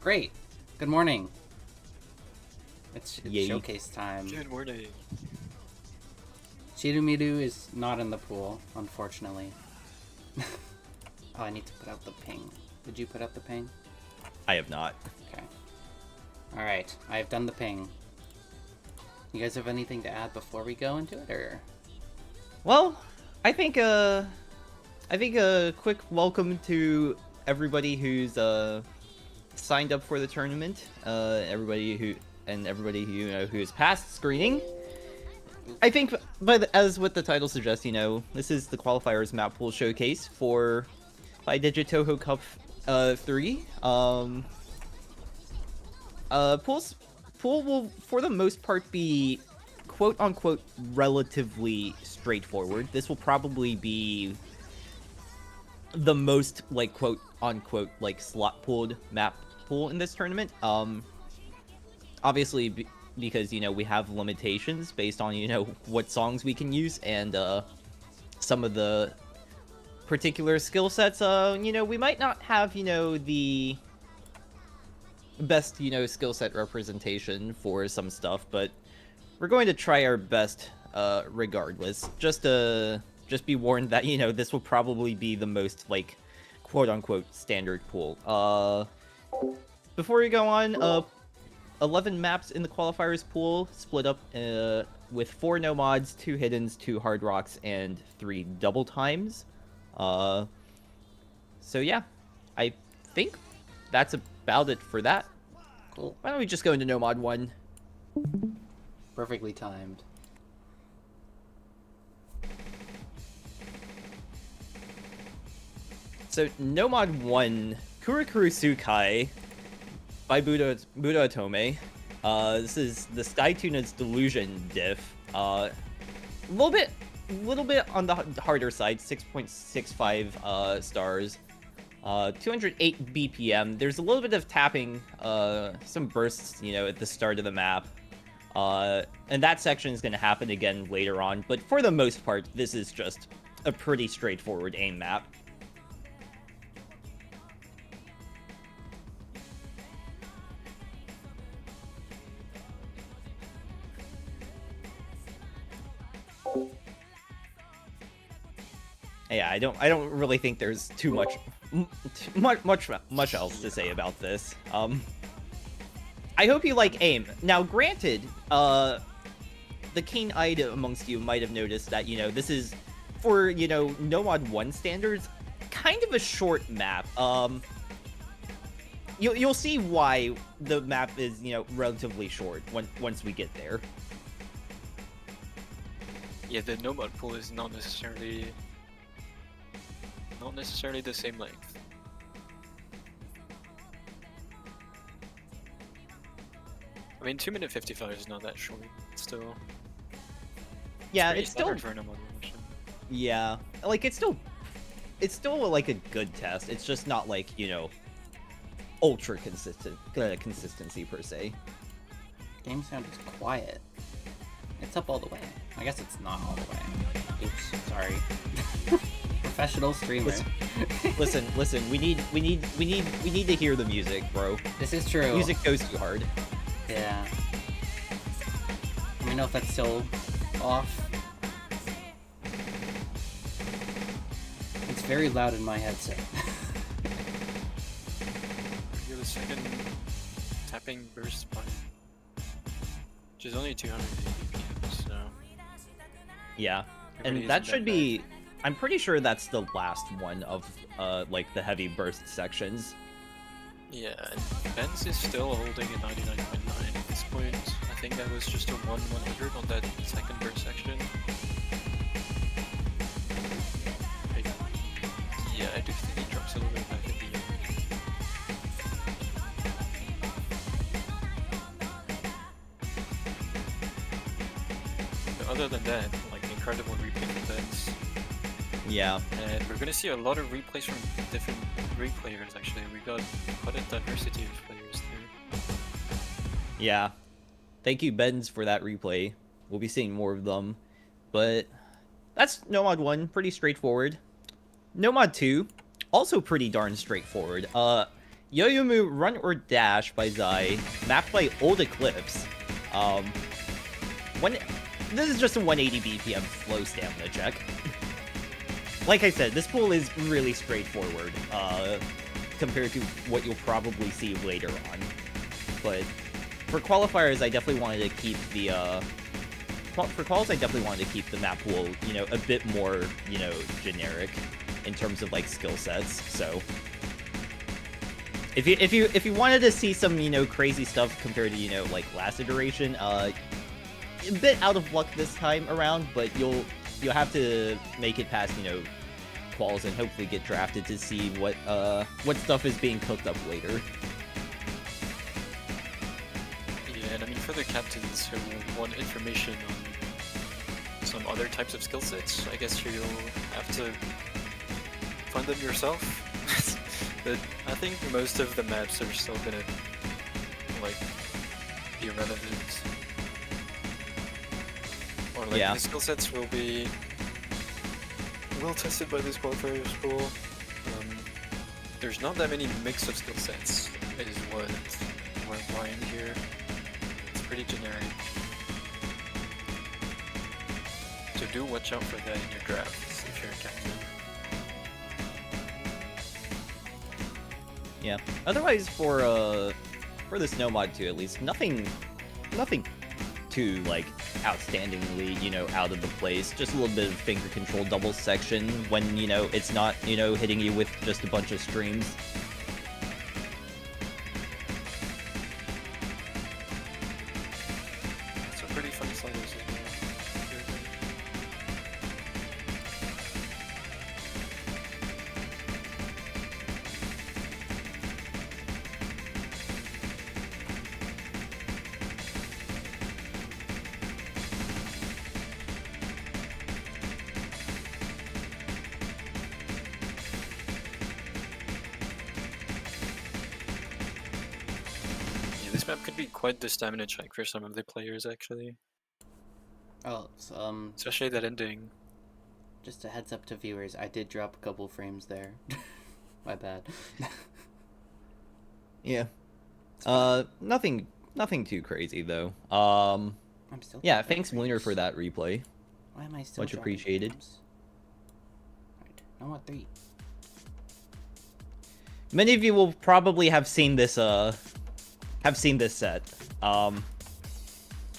Great. Good morning. It's Yay. showcase time. Good morning. Shirumiru is not in the pool, unfortunately. Oh, I need to put out the ping. Did you put out the ping? I have not. Okay. Alright, I have done the ping. You guys have anything to add before we go into it, or? Well, I think a quick welcome to everybody who's signed up for the tournament. Everybody who who is past screening. I think, but as what the title suggests, this is the Qualifiers Mappool showcase for 5-digit Touhou Cup 3. Pool will, for the most part, be quote-unquote relatively straightforward. This will probably be the most, like, quote-unquote, like, slot-pooled map pool in this tournament. Obviously, because, we have limitations based on, what songs we can use, and, some of the particular skill sets, we might not have, the best, skill set representation for some stuff, but we're going to try our best, regardless. Just be warned that, this will probably be the most, like, quote-unquote standard pool. Before we go on, 11 maps in the qualifiers pool, split up with 4 no mods, 2 hiddens, 2 hard rocks, and 3 double times. So yeah, I think that's about it for that. Cool. Why don't we just go into no mod 1? Perfectly timed. So no mod 1, Kurukuru Sukai by Buddha Otome. This is the Sky Tuna's Delusion diff. A little bit on the harder side, 6.65 stars. 208 BPM. There's a little bit of tapping, some bursts, at the start of the map. And that section is going to happen again later on, but for the most part, this is just a pretty straightforward aim map. Yeah, I don't really think there's too much else to say about this. I hope you like aim. Now, granted, the keen-eyed amongst you might have noticed that, this is, for, no mod 1 standards, kind of a short map. You'll see why the map is, relatively short once we get there. Yeah, the nomad pool is not necessarily the same length. I mean, 2 minute 55 is not that short. Still. Yeah, pretty it's still. standard for a nomad mission. Yeah, like it's still like a good test. It's just not like ultra consistency per se. Game sound is quiet. It's up all the way. I guess it's not all the way. Oops, sorry. Professional streamer. Listen. We need to hear the music, bro. This is true. Music goes too hard. Yeah. Let me know if that's still off. It's very loud in my headset. You're the second tapping burst button, which is only 200 BPM, so Yeah, it really and that isn't should bad. be. I'm pretty sure that's the last one of like the heavy burst sections. Yeah, and Benz is still holding a 99.9 at this point. I think that was just a 1/100 on that second burst section. Yeah, I do think he drops a little bit back at the end. But other than that, like an incredible replay from Benz. Yeah. And we're gonna see a lot of replays from different replayers actually. We got quite a diversity of players there. Yeah. Thank you, Benz, for that replay. We'll be seeing more of them. But that's Nomad 1, pretty straightforward. Nomad 2, also pretty darn straightforward. Yoyomu Run or Dash by Zai, mapped by Old Eclipse. This is just a 180 BPM flow stamina check. Like I said, this pool is really straightforward, compared to what you'll probably see later on. But for qualifiers, I definitely wanted to keep the, for quals, I definitely wanted to keep the map pool, you know, a bit more, you know, generic in terms of, like, skill sets, so... If you wanted to see some, you know, crazy stuff compared to, you know, like, last iteration, a bit out of luck this time around, but you'll have to make it past, you know, quals and hopefully get drafted to see what stuff is being cooked up later. Yeah, and I mean for the captains who want information on some other types of skill sets, I guess you'll have to find them yourself. But I think most of the maps are still gonna, like, be relevant. Or like, the skill sets will be well tested by this qualifiers pool. There's not that many mix of skill sets, is what we're buying here. It's pretty generic. So do watch out for that in your drafts if you're a captain. Yeah. Otherwise, for the snow mod too, at least nothing too like outstandingly, you know, out of the place. Just a little bit of finger control double section when, you know, it's not, you know, hitting you with just a bunch of streams. It's a pretty fun sliders as well. This map could be quite the stamina check for some of the players, actually. Oh, so, especially that ending. Just a heads up to viewers, I did drop a couple frames there. My bad. Yeah. Nothing too crazy though. I'm still yeah, thanks Lunar for that replay. Why am I still much appreciated. Right, no more 3. Many of you will probably have seen this set.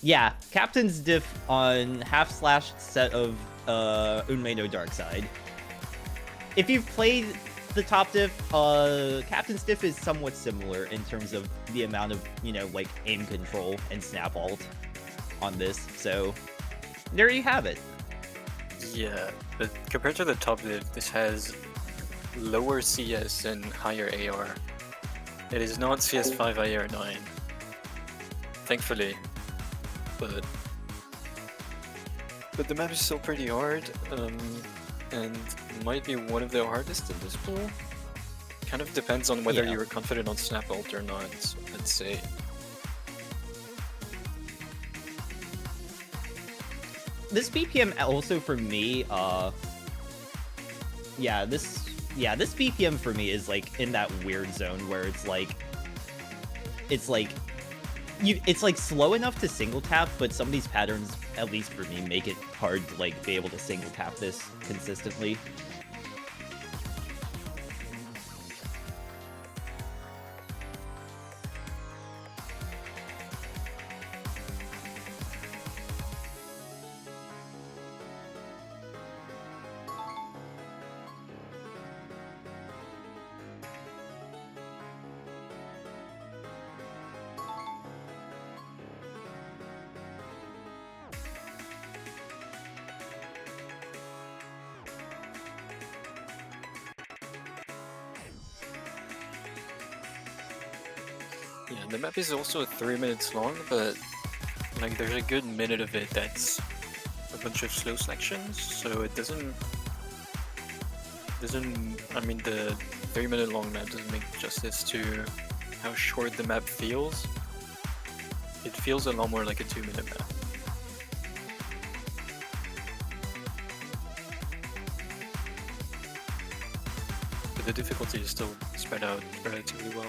Yeah, Captain's diff on half-slash set of Unmei no Dark Side. If you've played the top diff, Captain's diff is somewhat similar in terms of the amount of, you know, like, aim control and snap alt on this, so there you have it. Yeah, but compared to the top diff, this has lower CS and higher AR. It is not CS5 IR 9, thankfully, but the map is still pretty hard, and might be one of the hardest in this pool. Kind of depends on whether you're confident on snap ult or not, let's say. This BPM also for me, this BPM for me is like in that weird zone where it's like slow enough to single tap, but some of these patterns, at least for me, make it hard to like be able to single tap this consistently. Yeah, the map is also 3 minutes long, but like there's a good minute of it that's a bunch of slow sections, so it doesn't I mean the 3 minute long map doesn't make justice to how short the map feels. It feels a lot more like a 2 minute map. But the difficulty is still spread out relatively well.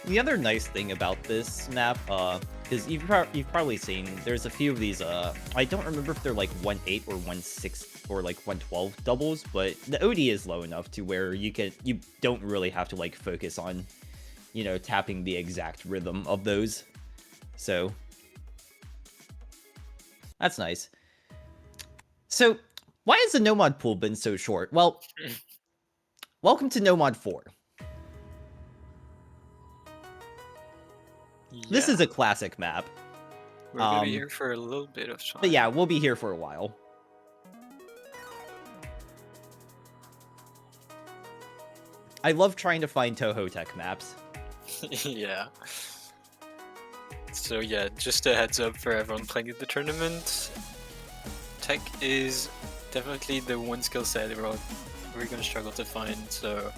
The other nice thing about this map, because you've probably seen, there's a few of these, I don't remember if they're like 1/8 or 1/6 or like 1/12 doubles, but the OD is low enough to where you don't really have to like focus on, you know, tapping the exact rhythm of those. So that's nice. So why has the no mod pool been so short? Well, welcome to no mod 4. This is a classic map. We're gonna be here for a little bit of time. But yeah, we'll be here for a while. I love trying to find Touhou tech maps. Yeah. So yeah, just a heads up for everyone playing at the tournament. Tech is definitely the one skill set we're gonna struggle to find, so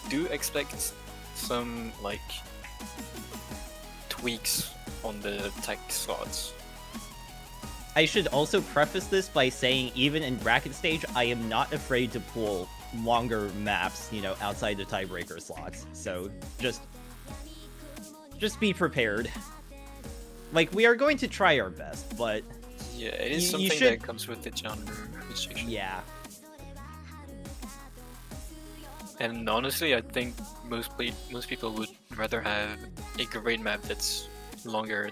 do expect some like tweaks on the tech slots. I should also preface this by saying, even in bracket stage, I am not afraid to pull longer maps, you know, outside the tiebreaker slots. So just be prepared. Like, we are going to try our best, but yeah, it is something that comes with the genre restriction. Yeah. And honestly, I think most people would rather have a great map that's longer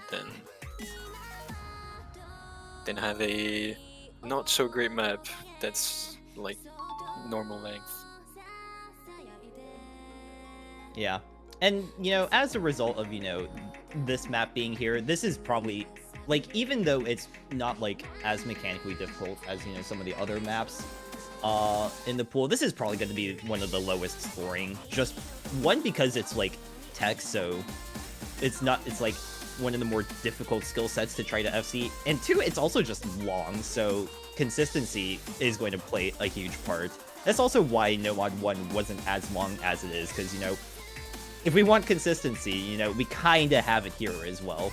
than have a not so great map that's like normal length. Yeah. And, you know, as a result of, you know, this map being here, this is probably, like, even though it's not, like, as mechanically difficult as, you know, some of the other maps in the pool, this is probably going to be one of the lowest scoring. Just, one, because it's, like, tech, so it's like, one of the more difficult skill sets to try to FC. And two, it's also just long, so consistency is going to play a huge part. That's also why No Mod 1 wasn't as long as it is, because, you know, if we want consistency, you know, we kinda have it here as well.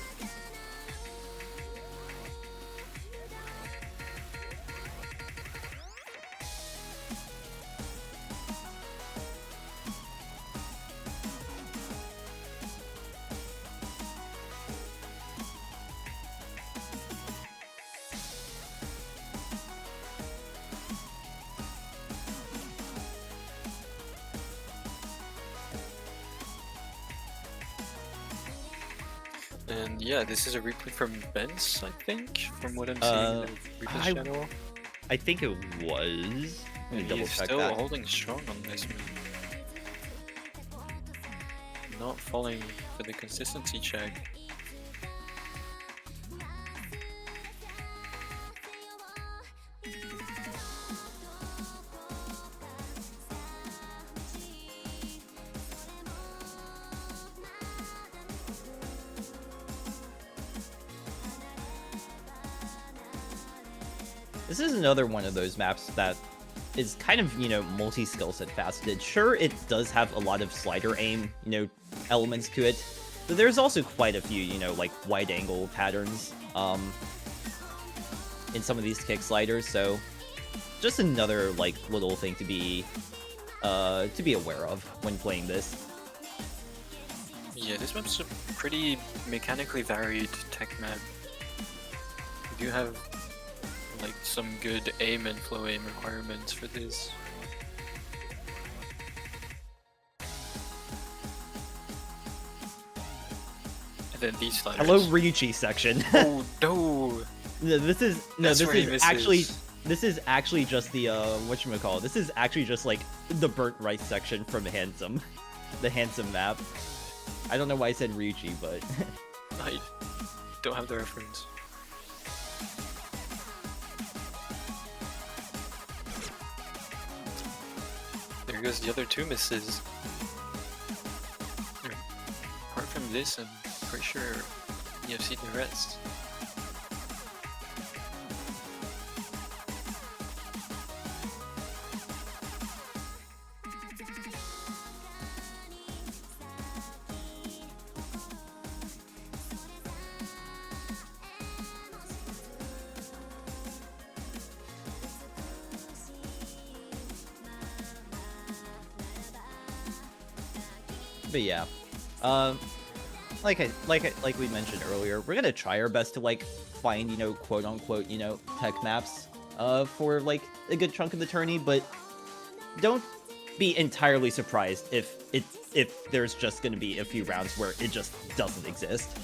And yeah, this is a replay from Ben's, I think, from what I'm seeing in the replay channel. I think it was. Let me double He's check still that. holding strong on this man. Not falling for the consistency check. This is another one of those maps that is kind of, you know, multi-skill set faceted. Sure, it does have a lot of slider aim, you know, elements to it, but there's also quite a few, you know, like wide angle patterns in some of these kick sliders, so just another like little thing to be aware of when playing this. Yeah, this map's a pretty mechanically varied tech map. You do have like some good aim and flow aim requirements for this. And then these sliders. Hello, Ryuchi section. Oh no! This is actually just the whatchamacallit. This is actually just like the burnt rice section from Handsome. The Handsome map. I don't know why I said Ryuchi, but I don't have the reference. There goes the other two misses. Apart from this, I'm pretty sure you have seen the rest. But yeah, like we mentioned earlier, we're gonna try our best to like find quote unquote tech maps for like a good chunk of the tourney, but don't be entirely surprised if there's just gonna be a few rounds where it just doesn't exist.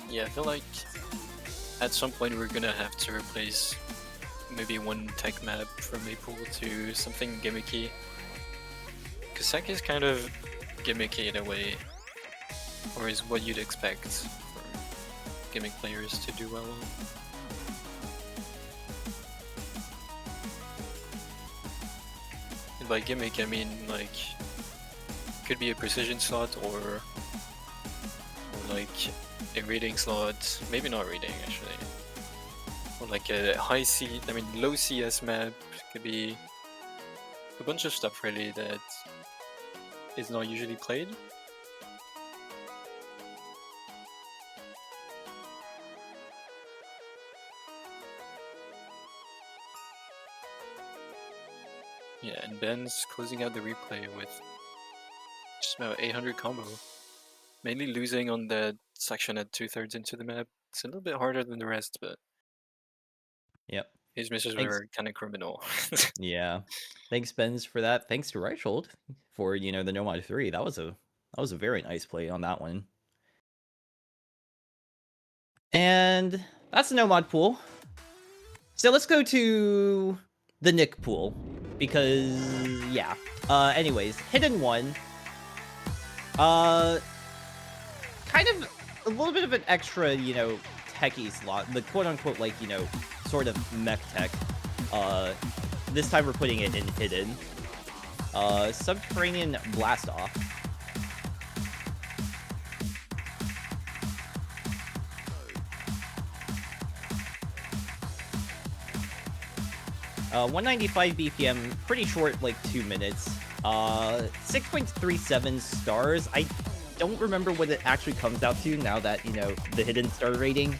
Yeah, I feel like at some point we're gonna have to replace maybe one tech map from Mappool to something gimmicky. Because tech is kind of gimmicky in a way, or is what you'd expect for gimmick players to do well on. And by gimmick I mean like, could be a precision slot or like a rating slot, maybe not rating actually, or like a low CS map, could be a bunch of stuff really that is not usually played. Yeah, and Ben's closing out the replay with just about 800 combo. Mainly losing on that section at 2/3 into the map. It's a little bit harder than the rest, but Yep. his misses Thanks. were kind of criminal. Yeah. Thanks, Benz, for that. Thanks to Reichold for the Nomad 3. That was a very nice play on that one. And that's the Nomad pool. So let's go to the Nick pool, because yeah. Anyways, Hidden 1. Kind of a little bit of an extra, techie slot, the quote-unquote, like, sort of mech tech. This time we're putting it in Hidden. Subterranean Blast-Off. Uh, 195 BPM, pretty short, like 2 minutes. 6.37 stars. I don't remember what it actually comes out to now that, the hidden star rating.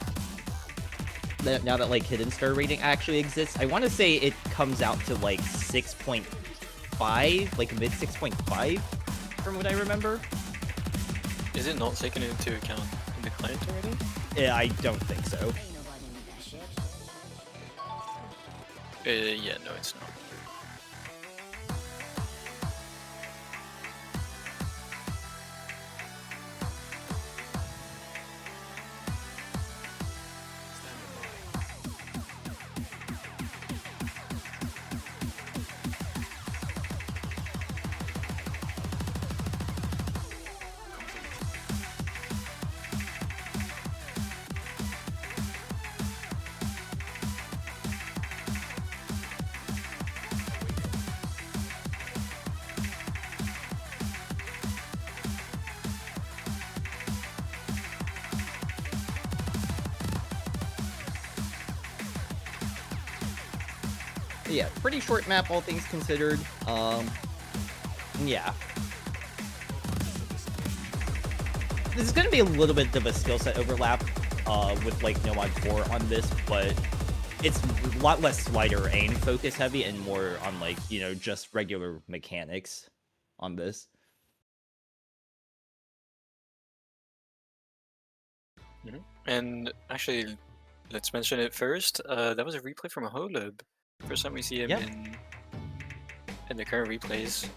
Now that, like, hidden star rating actually exists. I want to say it comes out to, like, 6.5, like mid 6.5, from what I remember. Is it not taken into account in the client already? Yeah, I don't think so. Yeah, no, it's not. Yeah, pretty short map, all things considered. Yeah. This is going to be a little bit of a skill set overlap with, like, Nomad 4 on this, but it's a lot less slider aim focus heavy and more on, like, just regular mechanics on this. Mm-hmm. And actually, let's mention it first. That was a replay from a Holub. First time we see him in the current replays.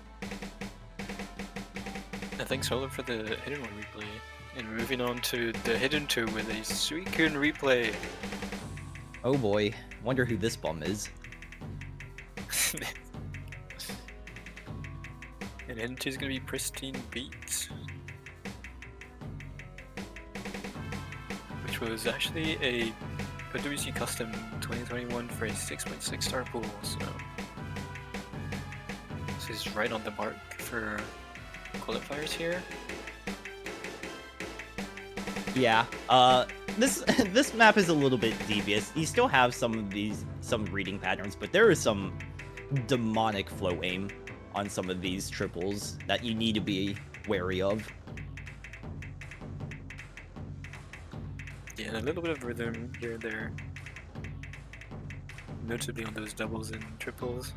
And thanks Holub for the hidden one replay. And moving on to the hidden 2 with a Suicune replay. Oh boy, wonder who this bum is. And hidden 2 is gonna be Pristine Beat, which was actually a WC Custom 2021 for a 6.6 star pool, so this is right on the mark for qualifiers here. Yeah, this map is a little bit devious. You still have some reading patterns, but there is some demonic flow aim on some of these triples that you need to be wary of. Yeah, and a little bit of rhythm here and there, notably on those doubles and triples.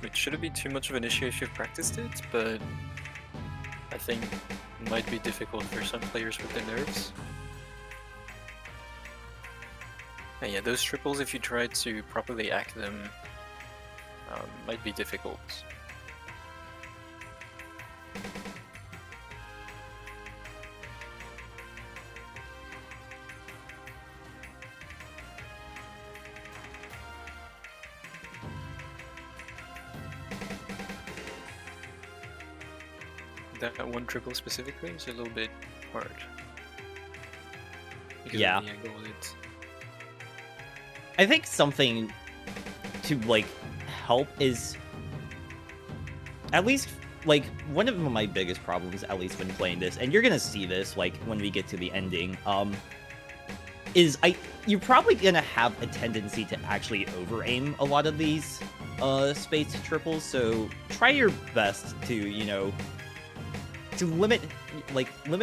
which shouldn't be too much of an issue if you've practiced it, but I think it might be difficult for some players with their nerves. And yeah, those triples, if you try to properly act them, might be difficult. That one triple specifically is a little bit hard. Because Yeah. of the angle on it. I think something to like help is at least like one of my biggest problems, at least when playing this, and you're gonna see this like when we get to the ending, is you're probably gonna have a tendency to actually over aim a lot of these spaced triples. So try your best to, you know, to limit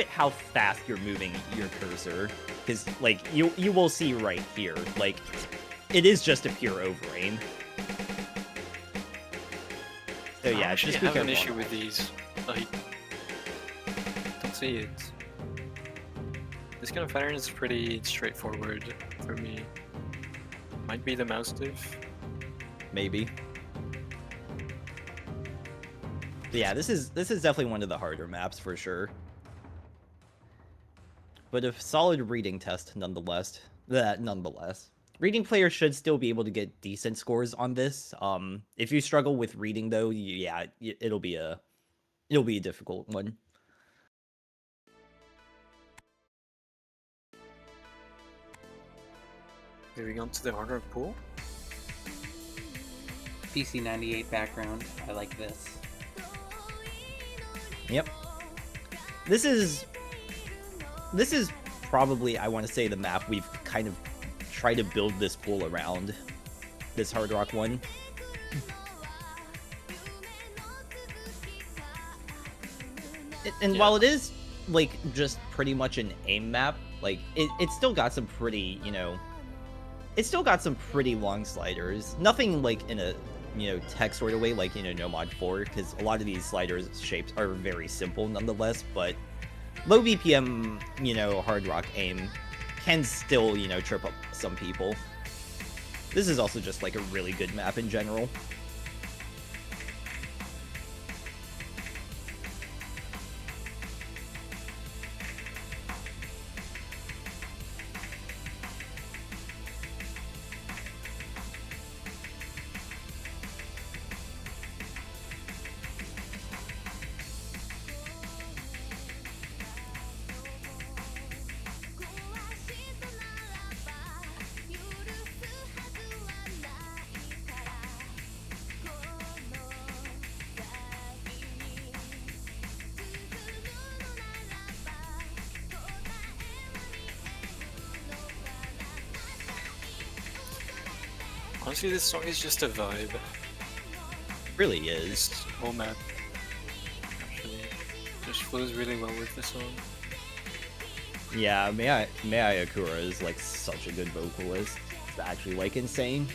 how fast you're moving your cursor, because like you will see right here, like it is just a pure over aim. So yeah, I actually just be have an careful issue on with that. these. Like, don't see it. This kind of pattern is pretty straightforward for me. Might be the mouse diff. Maybe. But yeah, this is definitely one of the harder maps for sure. But a solid reading test nonetheless. Nonetheless. Reading players should still be able to get decent scores on this. If you struggle with reading though, yeah, it'll be a difficult one. Moving on to the harder pool. PC98 background. I like this. Yep. This is probably, I want to say, the map we've kind of tried to build this pool around. This hard rock one. And while it is like just pretty much an aim map, like it's still got some pretty, you know, it's still got some pretty long sliders. Nothing like in a, you know, tech sort of way like, you know, No Mod 4, because a lot of these sliders shapes are very simple nonetheless, but low BPM, you know, hard rock aim can still, you know, trip up some people. This is also just like a really good map in general. Honestly, this song is just a vibe. Really is. This whole map actually just flows really well with the song. Yeah, Mei Akura is like such a good vocalist. It's actually like insane.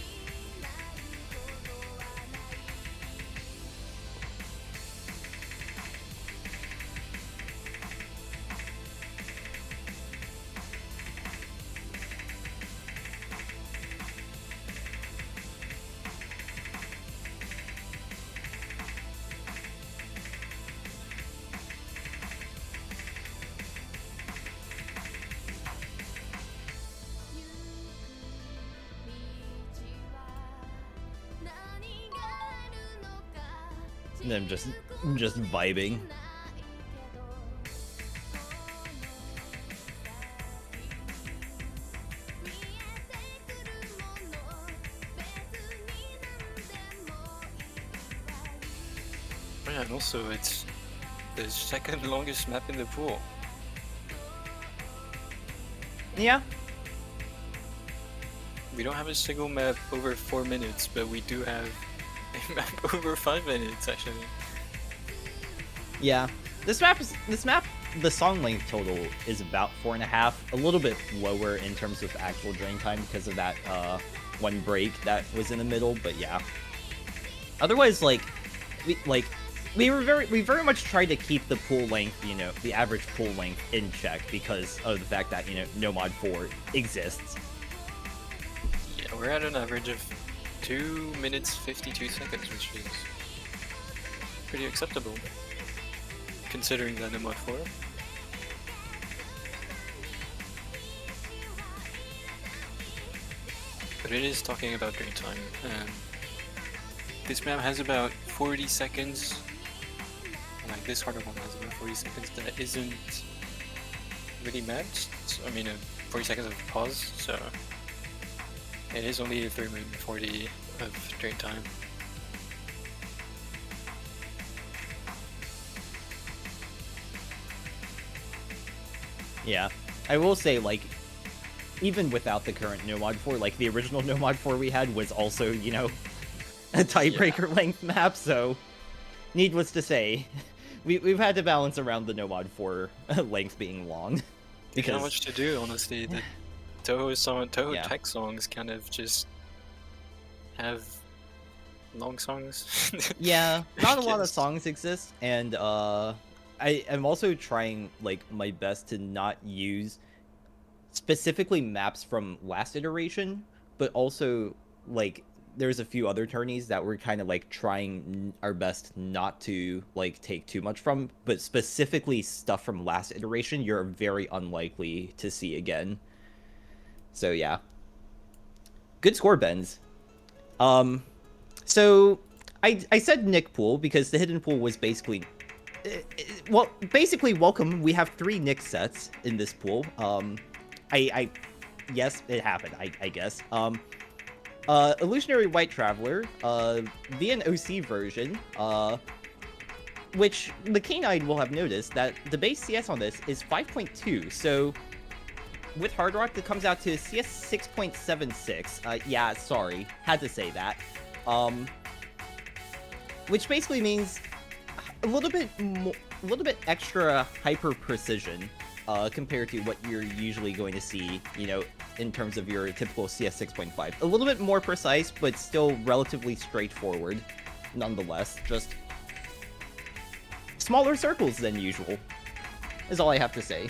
And I'm just vibing. Oh yeah, and also it's the second longest map in the pool. Yeah. We don't have a single map over 4 minutes, but we do have a map over 5 minutes actually. Yeah. This map, the song length total is about 4.5, a little bit lower in terms of actual drain time because of that one break that was in the middle, but yeah. Otherwise, we very much tried to keep the pool length, you know, the average pool length in check because of the fact that, you know, no mod 4 exists. Yeah, we're at an average of 2 minutes 52 seconds, which is pretty acceptable, considering that no mod 4. But it is talking about drain time, and this map has about 40 seconds, like this harder one has about 40 seconds that isn't really matched. I mean, 40 seconds of pause, so it is only a 3 minute 40 of drain time. Yeah, I will say, like, even without the current no mod 4, like, the original no mod 4 we had was also, you know, a tiebreaker length map, so needless to say, we've had to balance around the no mod 4 length being long. Because not much to do, honestly. The Touhou Yeah. tech songs kind of just have long songs. Yeah, not a lot of Yes. songs exist, and I am also trying, like, my best to not use specifically maps from last iteration, but also, like, there's a few other tourneys that we're kind of, like, trying our best not to, like, take too much from, but specifically stuff from last iteration you're very unlikely to see again. So, yeah. Good score, Benz. So, I said Nick pool because the hidden pool was basically... well, basically, welcome. We have 3 Nick sets in this pool. Yes, it happened, I guess. Illusionary White Traveler, VNOC version, which the keen-eyed will have noticed that the base CS on this is 5.2, so with Hard Rock, that comes out to CS 6.76. Yeah, sorry, had to say that. Which basically means a little bit extra hyper precision compared to what you're usually going to see, you know, in terms of your typical CS 6.5. A little bit more precise, but still relatively straightforward, nonetheless. Just smaller circles than usual, is all I have to say.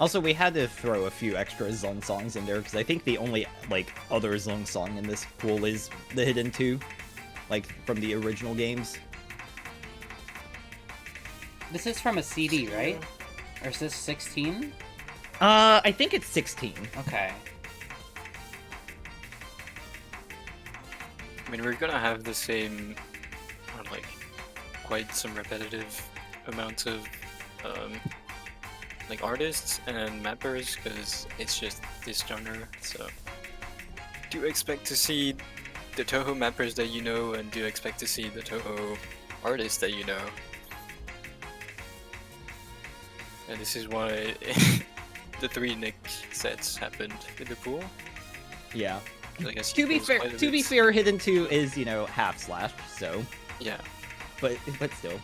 Also, we had to throw a few extra Zung songs in there, because I think the only, like, other Zung song in this pool is the Hidden 2, like, from the original games. This is from a CD, right? Or is this 16? I think it's 16. Okay. I mean, we're gonna have the same, or like, quite some repetitive amounts of, like, artists and mappers, because it's just this genre, so do expect to see the Touhou mappers that you know, and do expect to see the Touhou artists that you know. And this is why the 3 Nick sets happened in the pool. Yeah. I guess To be fair, Hidden 2 is, you know, half slashed, so... Yeah. But still.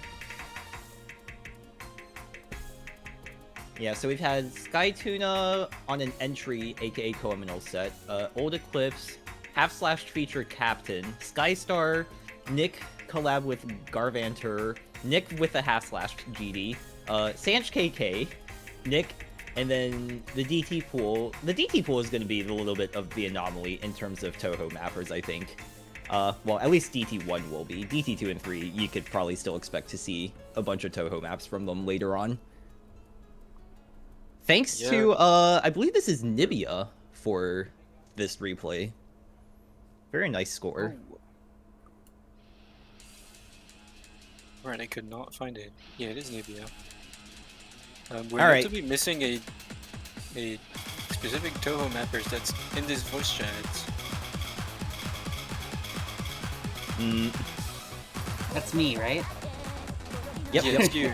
Yeah, so we've had Sky Tuna on an entry, aka Koeminal set, Old Eclipse, half-slashed feature Captain, Skystar, Nick collab with Garvanter, Nick with a half-slashed GD, Sanch KK, Nick, and then the DT pool. The DT pool is going to be a little bit of the anomaly in terms of Touhou mappers, I think. Well, at least DT1 will be. DT2 and 3, you could probably still expect to see a bunch of Touhou maps from them later on. Thanks to, I believe this is Nibia for this replay. Very nice score. Oh. Right, I could not find it. Yeah, it is Nibia. We're going to be missing a specific Touhou mappers that's in this voice chat. That's me, right? Yep, Yeah, yep. it's you.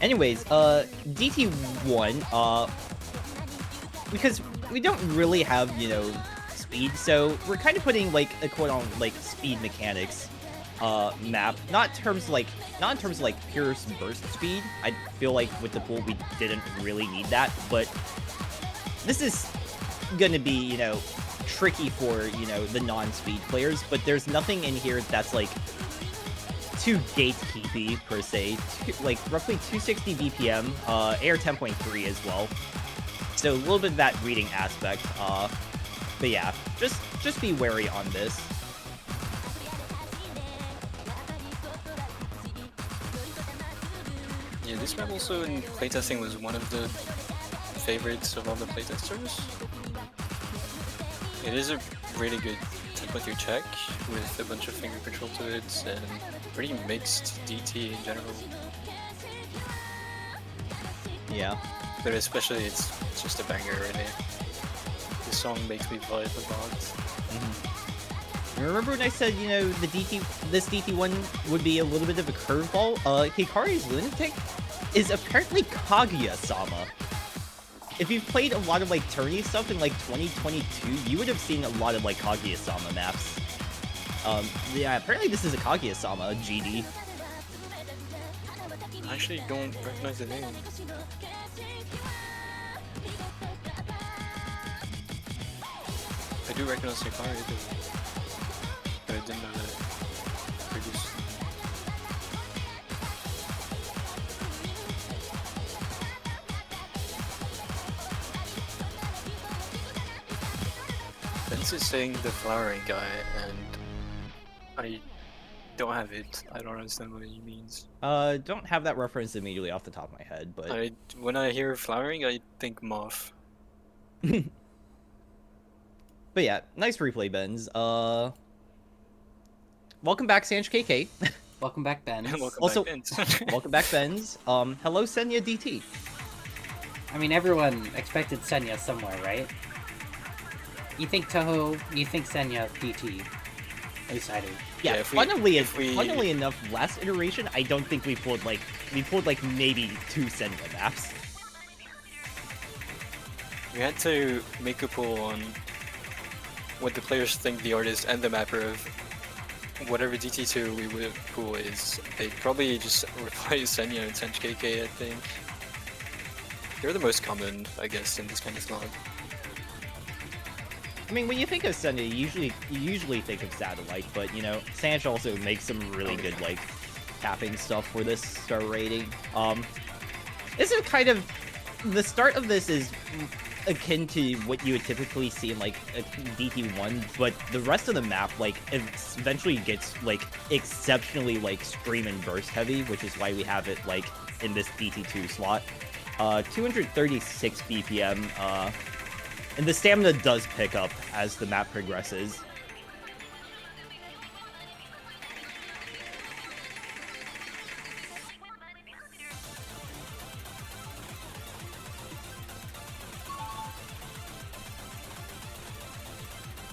Anyways, DT1, because we don't really have, you know, speed, so we're kind of putting, like, a quote on, like, speed mechanics, map. Not in terms of, like, pure burst speed. I feel like with the pool, we didn't really need that, but this is gonna be, you know, tricky for, you know, the non-speed players, but there's nothing in here that's, like, too gatekeepy, per se. Like, roughly 260 BPM, AR 10.3 as well. So, a little bit of that reading aspect, but yeah, just be wary on this. Yeah, this map also in playtesting was one of the favorites of all the playtesters. It is a really good 10.3 check with a bunch of finger control to it and pretty mixed DT in general. Yeah. But especially it's just a banger really. The song makes me vibe a lot. Mm-hmm. Remember when I said, you know, this DT1 would be a little bit of a curveball? Hikari's Lunatic is apparently Kaguya-sama. If you've played a lot of, like, tourney stuff in, like, 2022, you would have seen a lot of, like, Kaguya-sama maps. Yeah, apparently this is a Kaguya-sama GD. I actually don't recognize the name. I do recognize Hikari, but I didn't know that previous. Ben's is saying the flowering guy, and I don't have it. I don't understand what he means. Don't have that reference immediately off the top of my head, but... When I hear flowering, I think moth. But yeah, nice replay, Benz. Welcome back, Sanj KK. Welcome back, Ben. Also, back, Benz. welcome back, Benz. Hello, Senya DT. I mean, everyone expected Senya somewhere, right? You think Touhou, you think Senya DT. At least I do. Yeah, Yeah, funnily enough, last iteration, I don't think we pulled like maybe 2 Senya maps. We had to make a poll on what the players think the artist and the mapper of whatever DT2 we would pool is. They'd probably just replace Senya and Senj KK, I think. They're the most common, I guess, in this kind of slot. I mean, when you think of Senya, you usually think of Satellite, but, you know, Sanj also makes some really good, like, tapping stuff for this star rating. This is kind of... The start of this is akin to what you would typically see in, like, a DT1, but the rest of the map, like, eventually gets, like, exceptionally, like, stream and burst heavy, which is why we have it, like, in this DT2 slot. 236 BPM, and the stamina does pick up as the map progresses.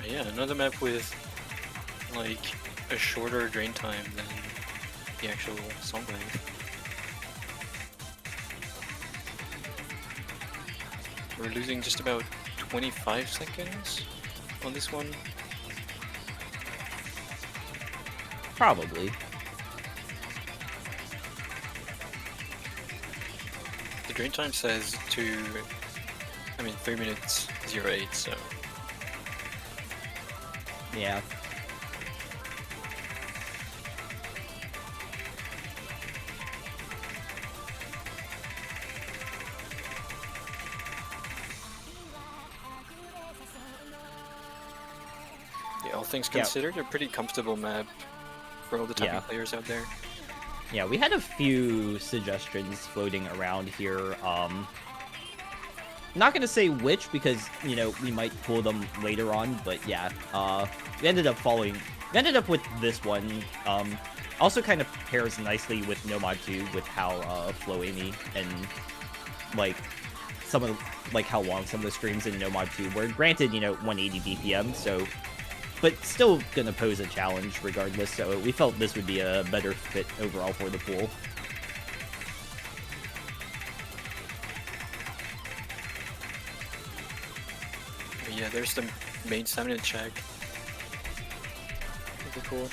Yeah, another map with, like, a shorter drain time than the actual song length. We're losing just about 25 seconds on this one. Probably. The drain time says 3 minutes 08, so... Yeah. Yeah, all things considered, a pretty comfortable map for all the tapping players out there. Yeah, we had a few suggestions floating around here. Not gonna say which because, you know, we might pull them later on, but yeah, we ended up with this one. Also kind of pairs nicely with Nomad 2 with how Flow Amy and like how long some of the streams in Nomad 2 were. Granted, you know, 180 BPM, so but still gonna pose a challenge regardless, so we felt this would be a better fit overall for the pool. But yeah, there's the main stamina check. Pretty cool.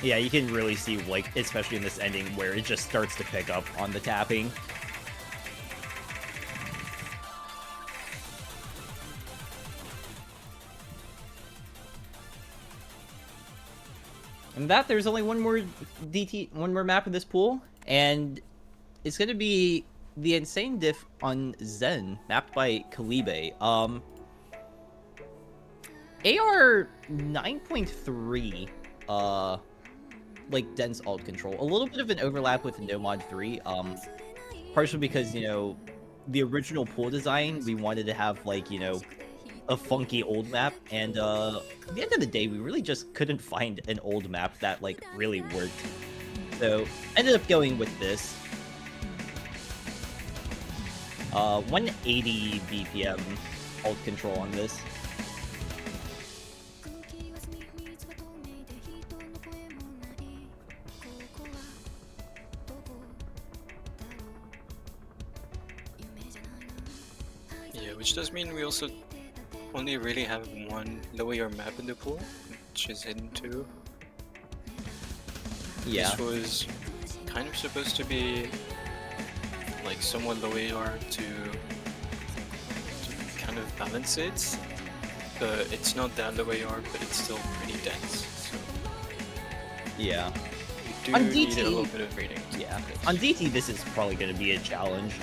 Yeah, you can really see, like, especially in this ending, where it just starts to pick up on the tapping. And that, there's only one more map in this pool, and it's gonna be the Insane Diff on Zen, mapped by Kalibe. AR 9.3, like dense alt control. A little bit of an overlap with No Mod 3, partially because, you know, the original pool design, we wanted to have, like, you know, a funky old map, and at the end of the day, we really just couldn't find an old map that, like, really worked. So, ended up going with this. 180 BPM alt control on this. Yeah, which does mean we also only really have one low AR map in the pool, which is Hidden 2. Yeah. This was kind of supposed to be like somewhat low AR to kind of balance it, but it's not that low AR, but it's still pretty dense. So Yeah. you On do need DT, a little bit of reading. yeah. On DT, this is probably going to be a challenge.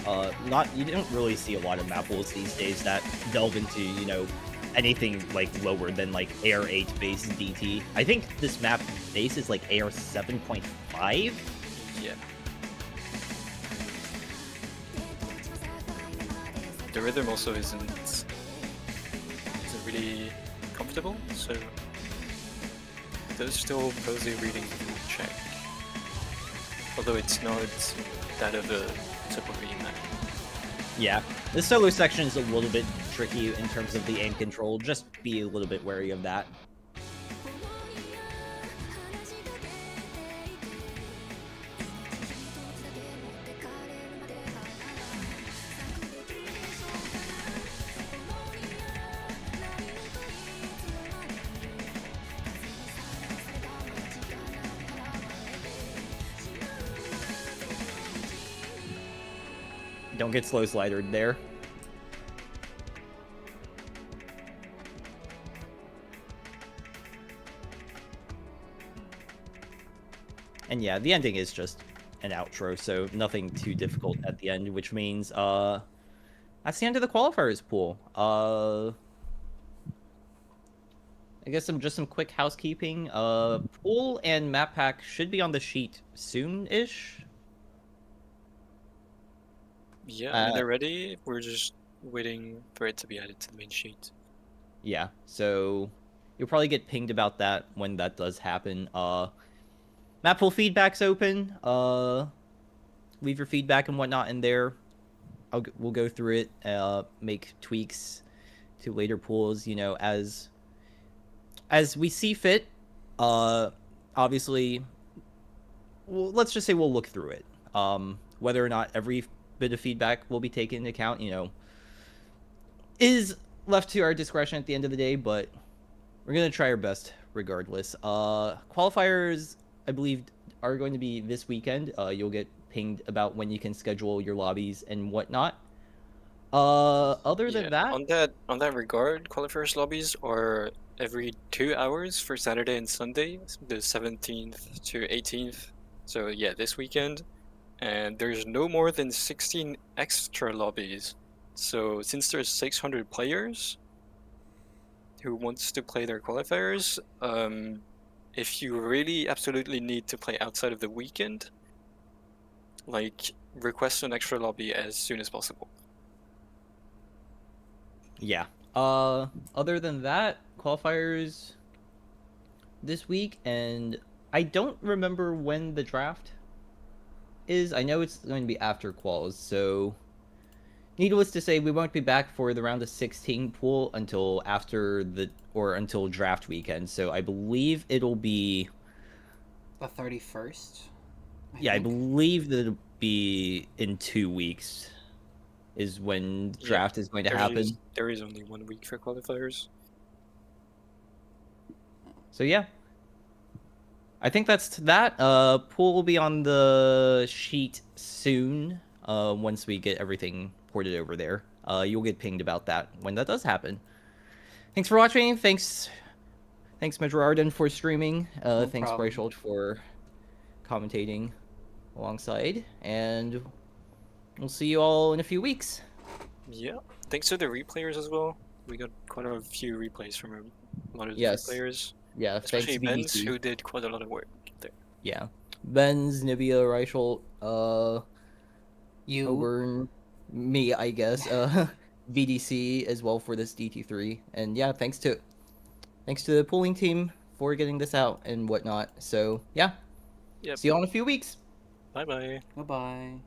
You don't really see a lot of map pools these days that delve into, you know, anything like lower than like AR 8 base DT. I think this map base is like AR 7.5. Yeah. The rhythm also isn't really comfortable, so those still pose a reading check. Although it's not that of a typical reading map. Yeah, the solo section is a little bit tricky in terms of the aim control. Just be a little bit wary of that. Don't get slow slidered there. And yeah, the ending is just an outro, so nothing too difficult at the end, which means that's the end of the qualifiers pool. I guess some quick housekeeping. Pool and map pack should be on the sheet soon-ish. Yeah, I mean they're ready. We're just waiting for it to be added to the main sheet. Yeah, so you'll probably get pinged about that when that does happen. Mappool feedback's open. Leave your feedback and whatnot in there. We'll go through it. Make tweaks to later pools. You know, as we see fit. Obviously, well, let's just say we'll look through it. Whether or not every bit of feedback will be taken into account, you know, is left to our discretion at the end of the day, but we're gonna try our best regardless. Qualifiers, I believe, are going to be this weekend. You'll get pinged about when you can schedule your lobbies and whatnot. Other than that, on that regard, qualifiers lobbies are every 2 hours for Saturday and Sunday, the 17th to 18th. So yeah, this weekend. And there's no more than 16 extra lobbies. So since there's 600 players who wants to play their qualifiers, if you really absolutely need to play outside of the weekend, like request an extra lobby as soon as possible. Yeah. Other than that, qualifiers this week, and I don't remember when the draft is. I know it's going to be after quals, so needless to say, we won't be back for the round of 16 pool until until draft weekend. So I believe it'll be The 31st. I believe that it'll be in 2 weeks is when draft is going to happen. There is only 1 week for qualifiers. So yeah. I think that's that. Pool will be on the sheet soon. Once we get everything ported over there. You'll get pinged about that when that does happen. Thanks for watching. Thanks Major Arden for streaming. Thanks problem. Bryshold for commentating alongside. And we'll see you all in a few weeks. Yeah. Thanks to the replayers as well. We got quite a few replays from a lot of different players. Yeah, Especially thanks Benz, who did quite a lot of work there. Yeah. Benz, Nibia, Reichelt, You. Oburn, me, I guess, VDC as well for this DT3. And yeah, thanks to the pooling team for getting this out and whatnot. So yeah. Yep. See you all in a few weeks. Bye-bye. Goodbye.